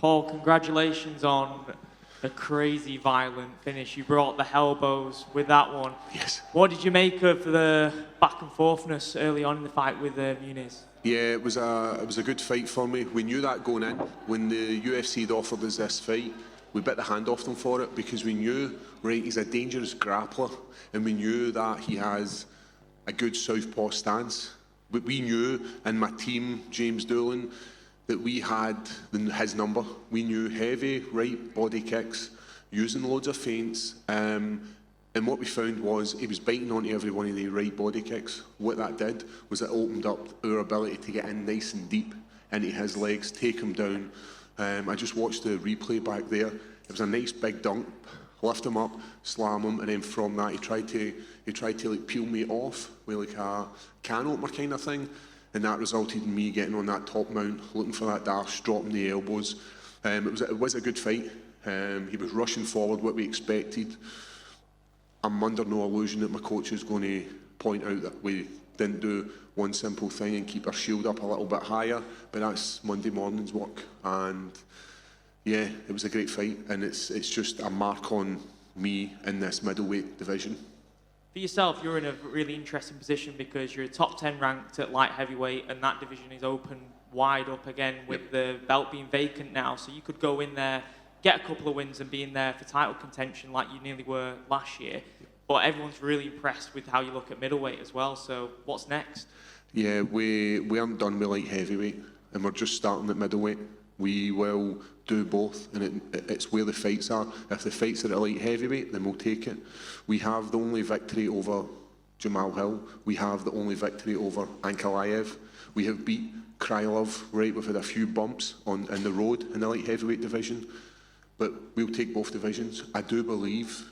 Paul, congratulations on a crazy violent finish. You brought the elbows with that one. Yes. What did you make of the back and forthness early on in the fight with Muniz? Yeah, it was a good fight for me. We knew that going in. When the UFC had offered us this fight, we bit the hand off them for it because we knew, right, he's a dangerous grappler, and we knew that he has a good southpaw stance. But we knew, in my team, James Doolan, that we had his number. We knew heavy right body kicks, using loads of feints, and what we found was he was biting onto every one of the right body kicks. What that did was it opened up our ability to get in nice and deep into his legs, take him down. I just watched the replay back there. It was a nice big dunk, lift him up, slam him, and then from that he tried to like peel me off with like a can opener kind of thing, and that resulted in me getting on that top mount, looking for that dash, dropping the elbows. It was a good fight. He was rushing forward, what we expected. I'm under no illusion that my coach is going to point out that we didn't do one simple thing and keep our shield up a little bit higher, but that's Monday morning's work. And yeah, it was a great fight, and it's just a mark on me in this middleweight division. For yourself, you're in a really interesting position because you're top 10 ranked at light heavyweight, and that division is open wide up again with the belt being vacant now. So you could go in there, get a couple of wins and be in there for title contention like you nearly were last year. But everyone's really impressed with how you look at middleweight as well. So what's next? Yeah, we aren't done with light heavyweight, and we're just starting at middleweight. We will do both, and it's where the fights are. If the fights are at light heavyweight, then we'll take it. We have the only victory over Jamal Hill. We have the only victory over Ankalaev. We have beat Krylov, right? We've had a few bumps in the road in the light heavyweight division, but we'll take both divisions. I do believe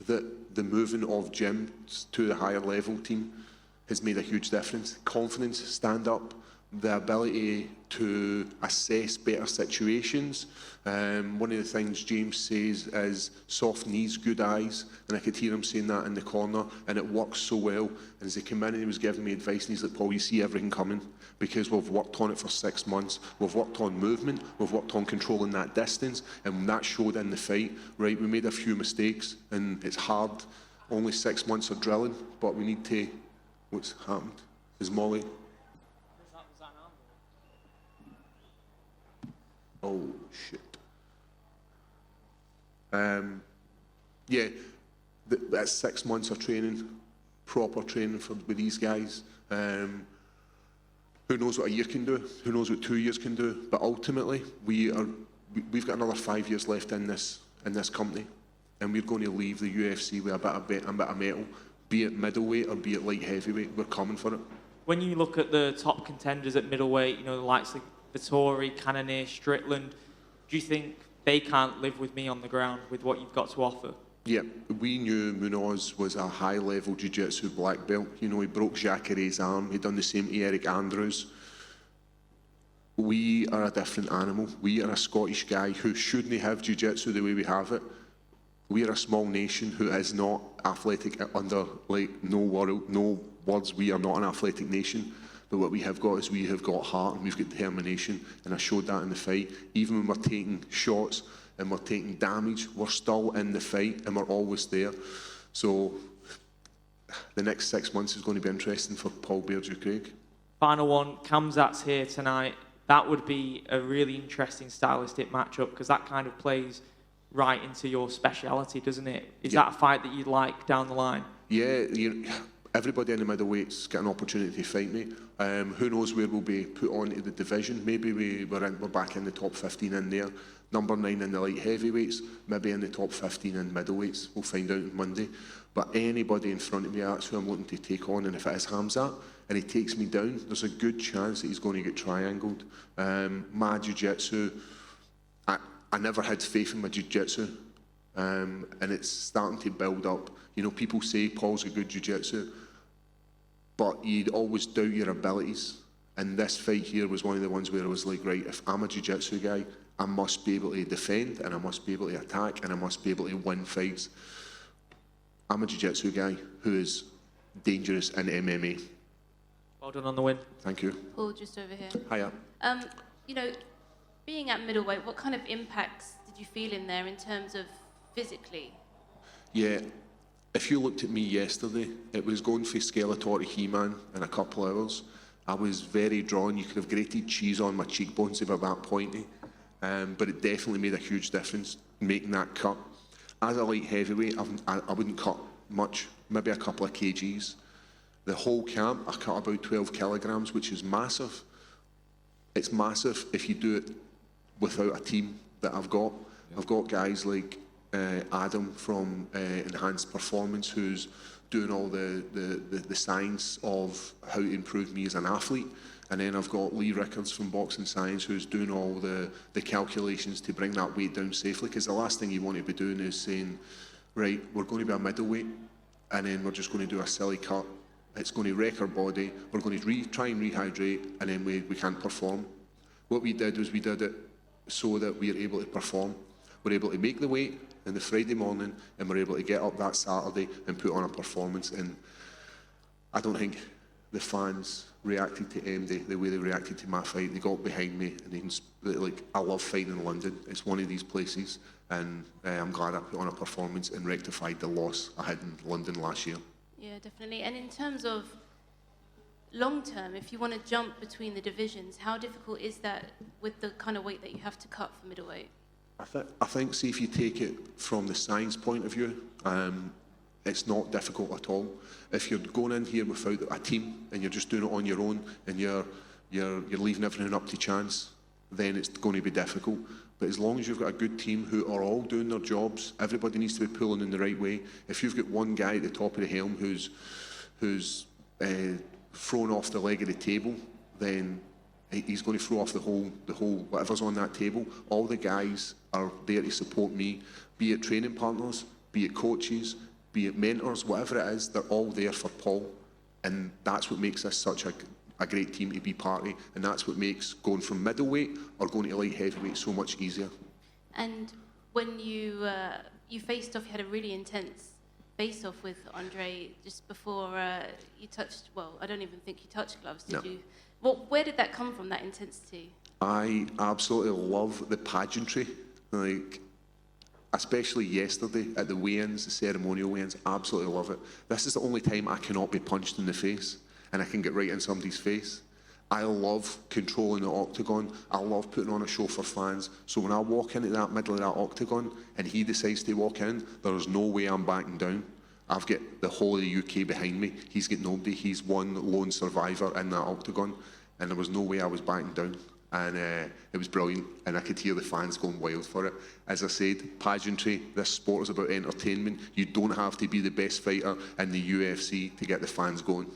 that the moving of Jim to the higher level team has made a huge difference. Confidence, stand up, the ability to assess better situations. One of the things James says is soft knees, good eyes, and I could hear him saying that in the corner, and it works so well. And as he came in and he was giving me advice, and he's like, Paul, you see everything coming, because we've worked on it for 6 months, we've worked on movement, we've worked on controlling that distance, and that showed in the fight, right? We made a few mistakes, and it's hard, only 6 months of drilling, but we need to, what's happened? Is Molly? Oh, shit. Yeah, that's 6 months of training, proper training with these guys. Who knows what a year can do? Who knows what 2 years can do? But ultimately, we've got another 5 years left in this company, and we're going to leave the UFC with a bit of metal, be it middleweight or be it light heavyweight. We're coming for it. When you look at the top contenders at middleweight, you know, the likes of Vittori, Cannonier, Strickland, do you think they can't live with me on the ground with what you've got to offer? Yeah, we knew Muniz was a high-level jiu-jitsu black belt. You know, he broke Jacare's arm. He'd done the same to Eric Andrews. We are a different animal. We are a Scottish guy who shouldn't have jiu-jitsu the way we have it. We are a small nation who is not athletic under, like, no words. We are not an athletic nation. But what we have got is we have got heart and we've got determination, and I showed that in the fight. Even when we're taking shots and we're taking damage, we're still in the fight and we're always there. So the next 6 months is going to be interesting for Paul Beardew-Craig. Final one, Khamzat's here tonight. That would be a really interesting stylistic matchup because that kind of plays right into your speciality, doesn't it? Is that a fight that you'd like down the line? Yeah, everybody in the middleweight's got an opportunity to fight me. Who knows where we'll be put onto the division? Maybe we're back in the top 15 in there. Number 9 in the light heavyweights, maybe in the top 15 in middleweights. We'll find out on Monday. But anybody in front of me, that's who I'm looking to take on. And if it is Khamzat and he takes me down, there's a good chance that he's going to get triangled. My jiu-jitsu, I never had faith in my jiu-jitsu, and it's starting to build up. You know, people say Paul's a good jiu-jitsu, but you'd always doubt your abilities. And this fight here was one of the ones where I was like, right, if I'm a jiu-jitsu guy, I must be able to defend, and I must be able to attack, and I must be able to win fights. I'm a jiu-jitsu guy who is dangerous in MMA. Well done on the win. Thank you. Paul, just over here. Hiya. You know, being at middleweight, what kind of impacts did you feel in there in terms of physically? Yeah, if you looked at me yesterday, it was going for Skeletor to He-Man in a couple of hours. I was very drawn. You could have grated cheese on my cheekbones if they were that pointy. But it definitely made a huge difference making that cut. As a light heavyweight, I wouldn't cut much, maybe a couple of kgs. The whole camp, I cut about 12 kilograms, which is massive. It's massive if you do it without a team that I've got. I've got guys like Adam from Enhanced Performance, who's doing all the science of how to improve me as an athlete. And then I've got Lee Rickards from Boxing Science, who's doing all the calculations to bring that weight down safely. Because the last thing you want to be doing is saying, right, we're going to be a middleweight, and then we're just going to do a silly cut. It's going to wreck our body. We're going to try and rehydrate, and then we can't perform. What we did was we did it so that we are able to perform. We're able to make the weight on the Friday morning, and we're able to get up that Saturday and put on a performance. And I don't think the fans reacted to MD the way they reacted to my fight. They got behind me, and I love fighting in London. It's one of these places, and I'm glad I put on a performance and rectified the loss I had in London last year. Yeah, definitely. And in terms of long term, if you want to jump between the divisions, how difficult is that with the kind of weight that you have to cut for middleweight? I think, see, if you take it from the science point of view, it's not difficult at all. If you're going in here without a team and you're just doing it on your own and you're leaving everything up to chance, then it's going to be difficult. But as long as you've got a good team who are all doing their jobs, everybody needs to be pulling in the right way. If you've got one guy at the top of the helm who's thrown off the leg of the table, then he's going to throw off the whole whatever's on that table. All the guys are there to support me, be it training partners, be it coaches, be it mentors, whatever it is, they're all there for Paul. And that's what makes us such a great team to be part of, and that's what makes going from middleweight or going to light heavyweight so much easier. And when you faced off, you had a really intense face-off with Andre just before you touched, well, I don't even think you touched gloves, did you? Where did that come from, that intensity? I absolutely love the pageantry, especially yesterday at the weigh-ins, the ceremonial weigh-ins. Absolutely love it. This is the only time I cannot be punched in the face and I can get right in somebody's face. I love controlling the octagon. I love putting on a show for fans. So when I walk into that middle of that octagon and he decides to walk in, there's no way I'm backing down. I've got the whole of the UK behind me. He's got nobody. He's one lone survivor in that octagon, and there was no way I was backing down. And it was brilliant, and I could hear the fans going wild for it. As I said, pageantry, this sport is about entertainment. You don't have to be the best fighter in the UFC to get the fans going.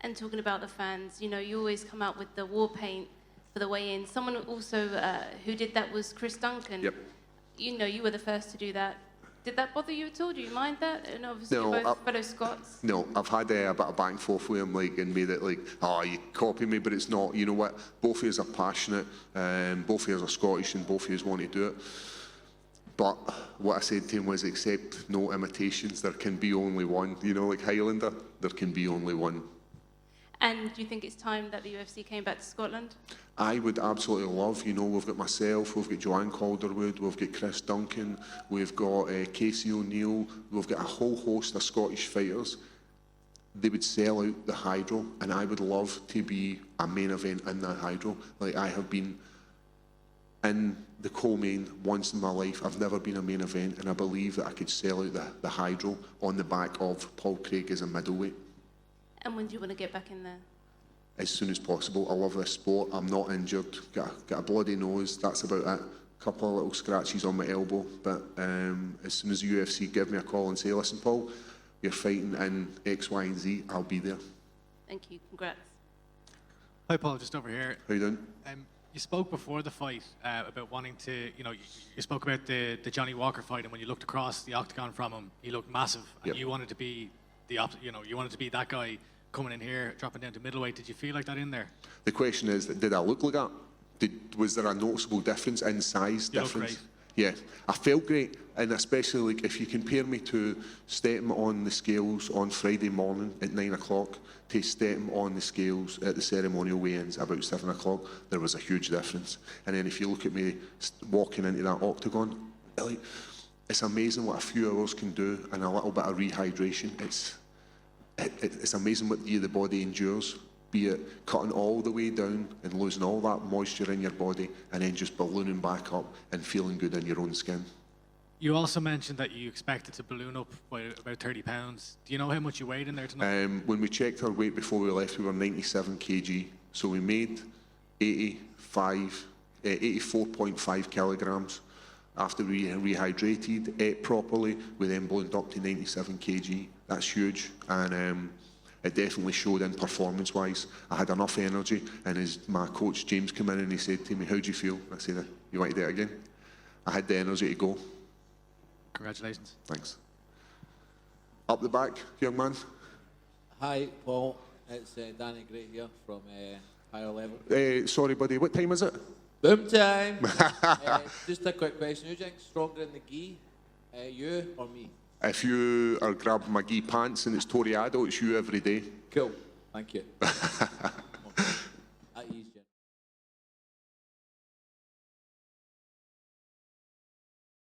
And talking about the fans, you know, you always come out with the war paint for the weigh-in. Someone also who did that was Chris Duncan. Yep. You know, you were the first to do that. Did that bother you at all? Do you mind that? And obviously you're both fellow Scots. No, I've had a bit of back and forth with him, and made it you copy me, but it's not. You know what? Both of us are passionate, both of us are Scottish, and both of us want to do it. But what I said to him was, accept no imitations. There can be only one. You know, like Highlander, there can be only one. And do you think it's time that the UFC came back to Scotland? I would absolutely love, we've got myself, we've got Joanne Calderwood, we've got Chris Duncan, we've got Casey O'Neill, we've got a whole host of Scottish fighters. They would sell out the Hydro, and I would love to be a main event in that Hydro. Like, I have been in the co-main once in my life. I've never been a main event, and I believe that I could sell out the Hydro on the back of Paul Craig as a middleweight. And when do you want to get back in there? As soon as possible. I love this sport. I'm not injured. Got a bloody nose. That's about it. A couple of little scratches on my elbow. But as soon as the UFC give me a call and say, listen, Paul, you're fighting in X, Y, and Z, I'll be there. Thank you. Congrats. Hi, Paul. Just over here. How you doing? You spoke before the fight about wanting to, you spoke about the Johnny Walker fight, and when you looked across the octagon from him, he looked massive, and Yep. you wanted to be you wanted to be that guy coming in here, dropping down to middleweight. Did you feel like that in there? The question is, did I look like that? Was there a noticeable difference in size? You look great. Yeah, I felt great, and especially like if you compare me to stepping on the scales on Friday morning at 9 o'clock to stepping on the scales at the ceremonial weigh-ins about 7 o'clock, there was a huge difference. And then if you look at me walking into that octagon, like, it's amazing what a few hours can do, and a little bit of rehydration. It's amazing what the body endures, be it cutting all the way down and losing all that moisture in your body and then just ballooning back up and feeling good in your own skin. You also mentioned that you expected to balloon up by about 30 pounds. Do you know how much you weighed in there tonight? When we checked our weight before we left, we were 97 kg. So we made 84.5 kilograms. After we rehydrated, ate properly, we then ballooned up to 97 kg. That's huge. And it definitely showed in performance-wise. I had enough energy, and as my coach James came in and he said to me, "How do you feel?" I said, "You want to do it again?" I had the energy to go. Congratulations. Thanks. Up the back, young man. Hi, Paul. It's Danny Gray here from Higher Level. Sorry, buddy, what time is it? Boom time! Just a quick question. Who do you think's stronger in the gi? You or me? If you are grabbing my gi pants and it's Toriado, it's you every day. Cool. Thank you.